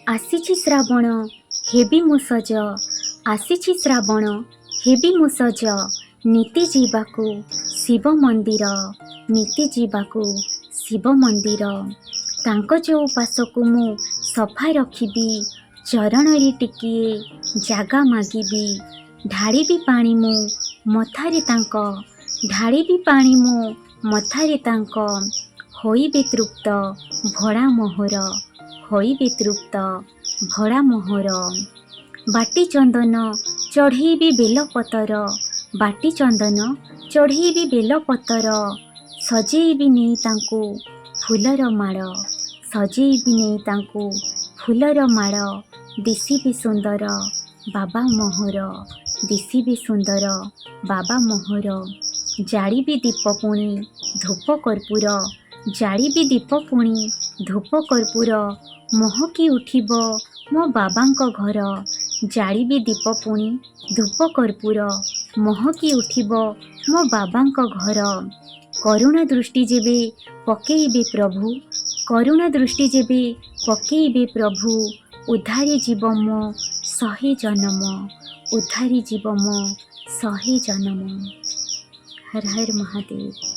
ଆସିଛି ଶ୍ରାବଣ ହେବି ମୁଁ ସଜ, ଆସିଛି ଶ୍ରାବଣ ହେବି ମୁଁ ସଜ, ନିତି ଯିବାକୁ ଶିବ ମନ୍ଦିର, ନିତି ଯିବାକୁ ଶିବ ମନ୍ଦିର। ତାଙ୍କ ଚଉପାଶକୁ ମୁଁ ସଫା ରଖିବି, ଚରଣରେ ଟିକିଏ ଜାଗା ମାଗିବି। ଢାଳିବି ପାଣି ମୁଁ ମଥାରେ ତାଙ୍କ, ଢାଳିବି ପାଣି ମୁଁ ମଥାରେ ତାଙ୍କ, ହୋଇବେ ତୃପ୍ତ ଭୋଳା ମୋହର, ହୋଇବେ ତୃପ୍ତ ଭୋଳା ମୋହର। ବାଟି ଚନ୍ଦନ ଚଢ଼େଇବି ବେଲପତର, ବାଟି ଚନ୍ଦନ ଚଢ଼େଇବି ବେଲପତର, ସଜେଇବି ନେଇ ତାଙ୍କୁ ଫୁଲର ମାଳ, ସଜେଇବି ନେଇ ତାଙ୍କୁ ଫୁଲର ମାଳ। ଦିଶିବେ ସୁନ୍ଦର ବାବା ମୋହର, ଦିଶିବେ ସୁନ୍ଦର ବାବା ମୋହର। ଜାଳିବି ଦୀପ ପୁଣି ଧୂପ କର୍ପୂର, ଜାଳିବି ଦୀପ ପୁଣି ଧୂପ କର୍ପୂର, ମହକି ଉଠିବ ମୋ ବାବାଙ୍କ ଘର। ଜାଳିବି ଦୀପ ପୁଣି ଧୂପ କର୍ପୂର, ମହକି ଉଠିବ ମୋ ବାବାଙ୍କ ଘର। କରୁଣା ଦୃଷ୍ଟି ଯେବେ ପକେଇବେ ପ୍ରଭୁ, କରୁଣା ଦୃଷ୍ଟି ଯେବେ ପକେଇବେ ପ୍ରଭୁ, ଉଦ୍ଧାରି ଯିବ ମୋ 100 ଜନମ, ଉଦ୍ଧାରି ଯିବ ମୋ 100 ଜନମ। ହର ହର ମହାଦେବ।